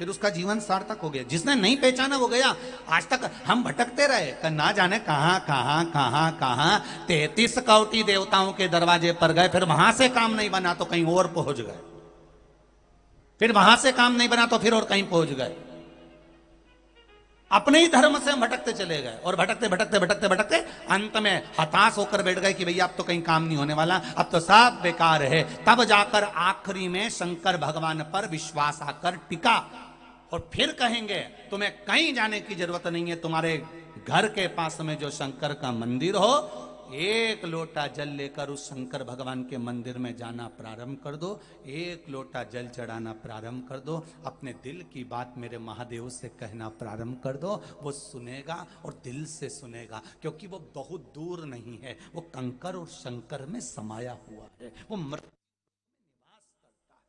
फिर उसका जीवन सार्थक हो गया। जिसने नहीं पहचाना वो गया। आज तक हम भटकते रहे, ना जाने कहां कहां कहां कहां 33 कौटी देवताओं के दरवाजे पर गए, फिर वहां से काम नहीं बना तो कहीं और पहुंच गए, फिर वहां से काम नहीं बना तो फिर और कहीं पहुंच गए। अपने ही धर्म से हम भटकते चले गए और भटकते भटकते भटकते भटकते अंत में हताश होकर बैठ गए कि भैया अब तो कहीं काम नहीं होने वाला, अब तो सब बेकार है। तब जाकर आखिरी में शंकर भगवान पर विश्वास आकर टिका और फिर कहेंगे तुम्हें कहीं जाने की जरूरत नहीं है, तुम्हारे घर के पास में जो शंकर का मंदिर हो, एक लोटा जल लेकर उस शंकर भगवान के मंदिर में जाना प्रारंभ कर दो, एक लोटा जल चढ़ाना प्रारंभ कर दो, अपने दिल की बात मेरे महादेव से कहना प्रारंभ कर दो। वो सुनेगा और दिल से सुनेगा, क्योंकि वो बहुत दूर नहीं है, वो कंकर और शंकर में समाया हुआ है, वो मृत्यु निवास करता है,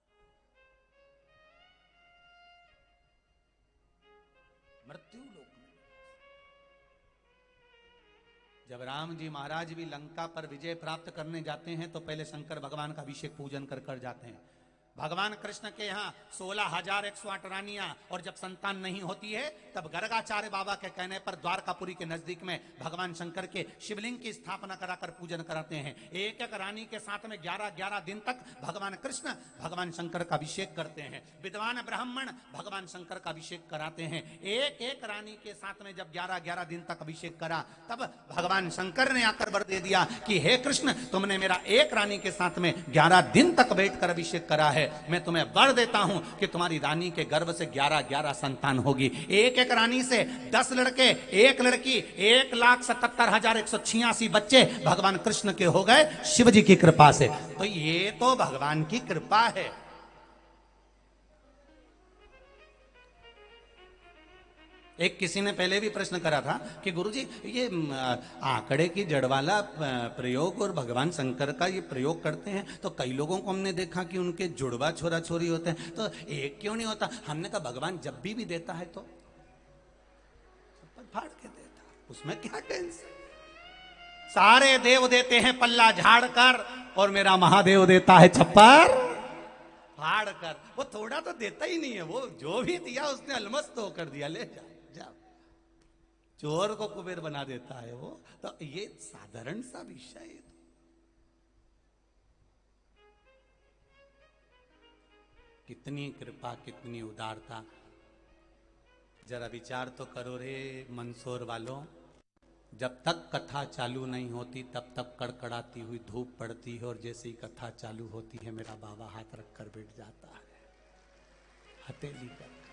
मृत्यु लोक में। जब राम जी महाराज भी लंका पर विजय प्राप्त करने जाते हैं तो पहले शंकर भगवान का अभिषेक पूजन कर कर जाते हैं। भगवान कृष्ण के यहाँ 16,108 रानियां, और जब संतान नहीं होती है तब गर्गाचार्य बाबा के कहने पर द्वारकापुरी के नजदीक में भगवान शंकर के शिवलिंग की स्थापना कराकर पूजन कराते हैं। एक एक रानी के साथ में 11-11 दिन तक भगवान कृष्ण भगवान शंकर का अभिषेक करते हैं। विद्वान ब्राह्मण भगवान शंकर का अभिषेक कराते हैं। एक एक रानी के साथ में जब 11-11 दिन तक अभिषेक करा, तब भगवान शंकर ने आकर वर दे दिया कि हे कृष्ण, तुमने मेरा एक रानी के साथ में 11 दिन तक बैठकर अभिषेक करा है, मैं तुम्हें वर देता हूं कि तुम्हारी रानी के गर्भ से 11-11 संतान होगी। एक एक रानी से 10 लड़के, एक लड़की, 1,77,186 बच्चे भगवान कृष्ण के हो गए शिव जी की कृपा से। तो ये तो भगवान की कृपा है। एक किसी ने पहले भी प्रश्न करा था कि गुरुजी ये आंकड़े की जड़ वाला प्रयोग और भगवान शंकर का ये प्रयोग करते हैं तो कई लोगों को हमने देखा कि उनके जुड़वा छोरा छोरी होते हैं, तो एक क्यों नहीं होता? हमने कहा भगवान जब भी देता है तो फाड़ के देता, उसमें क्या टेंशन। सारे देव देते हैं पल्ला झाड़ कर और मेरा महादेव देता है छप्पर फाड़ कर। वो थोड़ा तो देता ही नहीं है, वो जो भी दिया उसने अलमस्त होकर दिया, ले जा जा। चोर को कुबेर बना देता है वो। तो ये साधारण सा विषय है। कितनी कृपा, कितनी उदारता। जरा विचार तो करो रे मंदसौर वालों, जब तक कथा चालू नहीं होती तब तक कड़कड़ाती हुई धूप पड़ती है, और जैसे ही कथा चालू होती है मेरा बाबा हाथ रखकर बैठ जाता है, हथेली कर।